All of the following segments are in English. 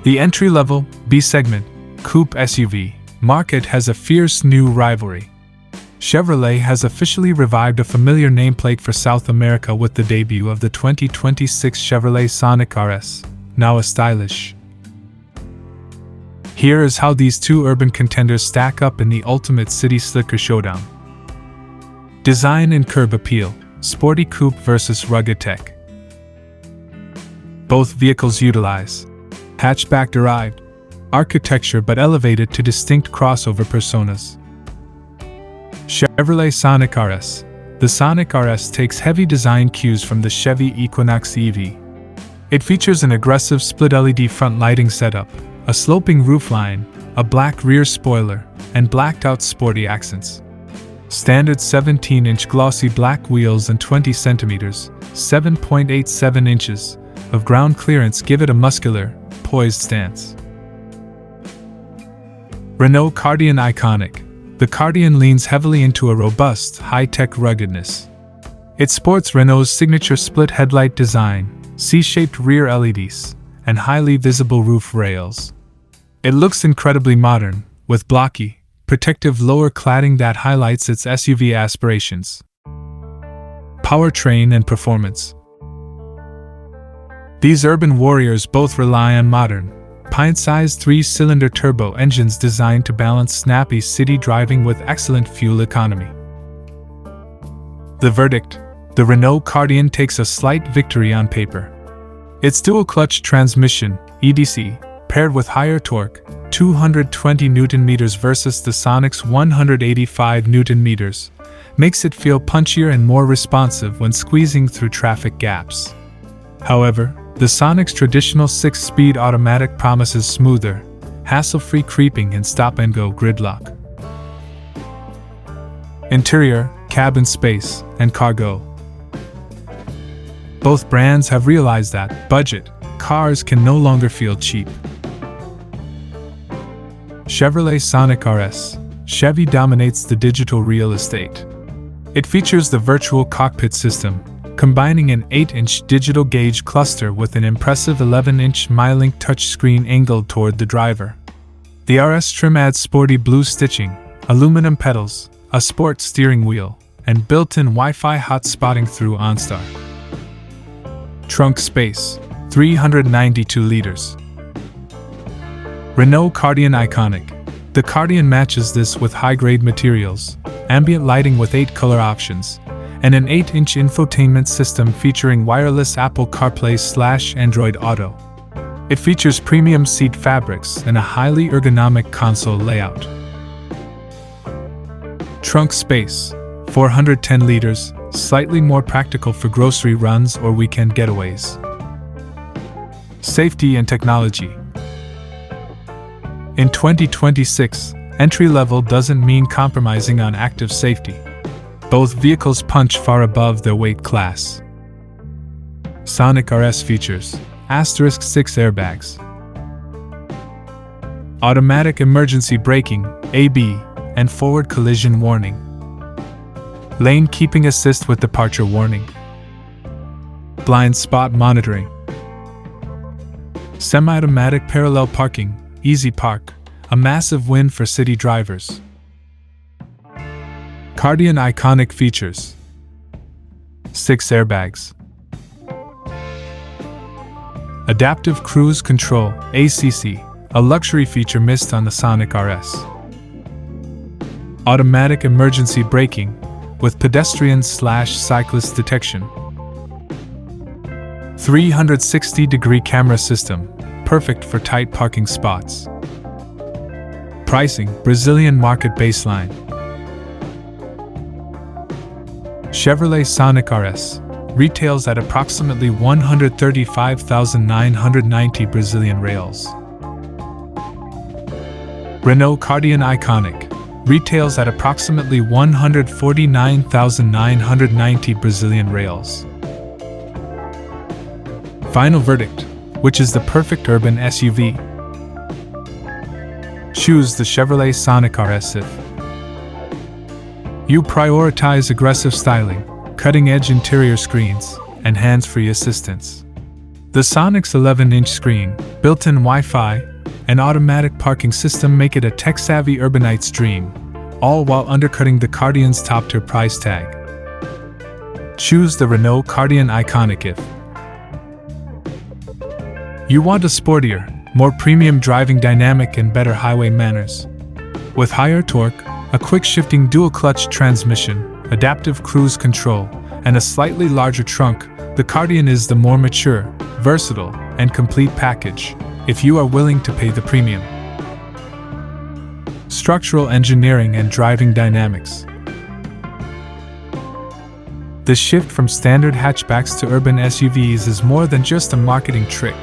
The entry-level, B-segment, coupe SUV market has a fierce new rivalry. Chevrolet has officially revived a familiar nameplate for South America with the debut of the 2026 Chevrolet Sonic RS, now a stylish. Here is how these two urban contenders stack up in the ultimate city slicker showdown. Design and curb appeal, sporty coupe versus rugged tech. Both vehicles utilize hatchback-derived architecture but elevated to distinct crossover personas. Chevrolet Sonic RS. The Sonic RS takes heavy design cues from the Chevy Equinox EV. It features an aggressive split LED front lighting setup, a sloping roofline, a black rear spoiler, and blacked-out sporty accents. Standard 17-inch glossy black wheels and 20 cm, 7.87 inches, of ground clearance give it a muscular, poised stance. Renault-Kardian Iconic. The Kardian leans heavily into a robust, high-tech ruggedness. It sports Renault's signature split headlight design, C-shaped rear LEDs, and highly visible roof rails. It looks incredibly modern, with blocky, protective lower cladding that highlights its SUV aspirations. Powertrain and performance. These urban warriors both rely on modern, pint-sized 3-cylinder turbo engines designed to balance snappy city driving with excellent fuel economy. The verdict: the Renault-Kardian takes a slight victory on paper. Its dual-clutch transmission, EDC, paired with higher torque, 220 Nm versus the Sonic's 185 Nm, makes it feel punchier and more responsive when squeezing through traffic gaps. However, the Sonic's traditional 6-speed automatic promises smoother, hassle-free creeping and stop-and-go gridlock. Interior, cabin space, and cargo. Both brands have realized that budget cars can no longer feel cheap. Chevrolet Sonic RS. Chevy dominates the digital real estate. It features the virtual cockpit system, combining an 8-inch digital gauge cluster with an impressive 11-inch MyLink touchscreen angled toward the driver. The RS trim adds sporty blue stitching, aluminum pedals, a sport steering wheel, and built-in Wi-Fi hotspotting through OnStar. Trunk space, 392 liters. Renault-Kardian Iconic. The Kardian matches this with high-grade materials, ambient lighting with 8 color options, and an 8-inch infotainment system featuring wireless Apple CarPlay/Android Auto. It features premium seat fabrics and a highly ergonomic console layout. Trunk space, 410 liters, slightly more practical for grocery runs or weekend getaways. Safety and technology. In 2026, entry-level doesn't mean compromising on active safety. Both vehicles punch far above their weight class. Sonic RS features *6 airbags, automatic emergency braking, AB, and forward collision warning, lane keeping assist with departure warning, blind spot monitoring, semi-automatic parallel parking, Easy Park, a massive win for city drivers. Kardian Iconic features 6 airbags, adaptive cruise control, ACC, a luxury feature missed on the Sonic RS, automatic emergency braking with pedestrian/cyclist detection, 360-degree camera system, perfect for tight parking spots. Pricing: Brazilian market baseline. Chevrolet Sonic RS retails at approximately 135,990 Brazilian reals. Renault-Kardian Iconic retails at approximately 149,990 Brazilian reals. Final verdict: which is the perfect urban SUV? Choose the Chevrolet Sonic RS if you prioritize aggressive styling, cutting-edge interior screens, and hands-free assistance. The Sonic's 11-inch screen, built-in Wi-Fi, and automatic parking system make it a tech-savvy urbanite's dream, all while undercutting the Kardian's top-tier price tag. Choose the Renault-Kardian Iconic if you want a sportier, more premium driving dynamic and better highway manners. With higher torque, a quick-shifting dual-clutch transmission, adaptive cruise control, and a slightly larger trunk, the Kardian is the more mature, versatile, and complete package, if you are willing to pay the premium. Structural engineering and driving dynamics. The shift from standard hatchbacks to urban SUVs is more than just a marketing trick.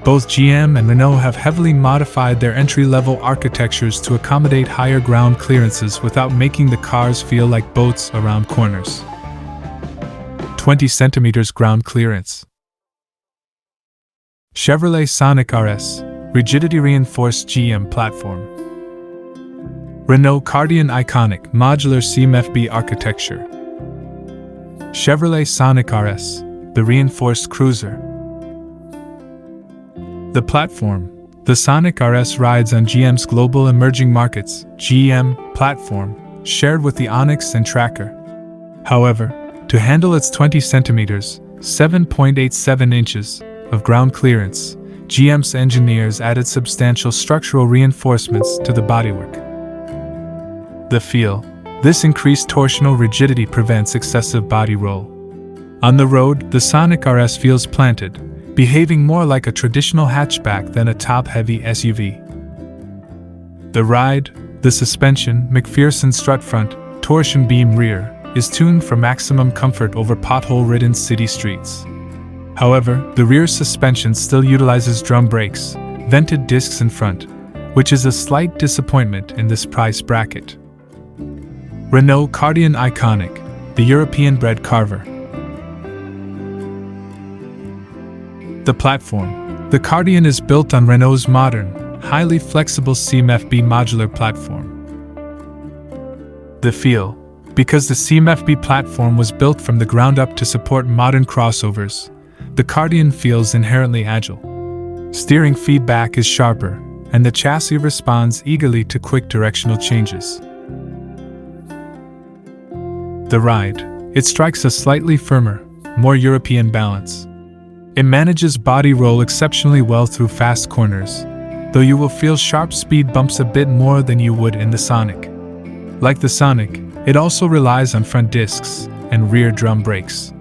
Both GM and Renault have heavily modified their entry-level architectures to accommodate higher ground clearances without making the cars feel like boats around corners. 20 cm ground clearance. Chevrolet Sonic RS, rigidity-reinforced GM platform. Renault-Kardian Iconic, modular CMFB architecture. Chevrolet Sonic RS, the reinforced cruiser. The platform. The Sonic RS rides on GM's Global Emerging Markets (GEM) platform, shared with the Onyx and Tracker. However, to handle its 20 centimeters (7.87 inches) of ground clearance, GM's engineers added substantial structural reinforcements to the bodywork. The feel. This increased torsional rigidity prevents excessive body roll. On the road, the Sonic RS feels planted, behaving more like a traditional hatchback than a top-heavy SUV. The ride, the suspension, McPherson strut front, torsion beam rear, is tuned for maximum comfort over pothole-ridden city streets. However, the rear suspension still utilizes drum brakes, vented discs in front, which is a slight disappointment in this price bracket. Renault-Kardian Iconic, the European-bred carver. The platform. The Kardian is built on Renault's modern, highly flexible CMFB modular platform. The feel. Because the CMFB platform was built from the ground up to support modern crossovers, the Kardian feels inherently agile. Steering feedback is sharper, and the chassis responds eagerly to quick directional changes. The ride. It strikes a slightly firmer, more European balance. It manages body roll exceptionally well through fast corners, though you will feel sharp speed bumps a bit more than you would in the Sonic. Like the Sonic, it also relies on front discs and rear drum brakes.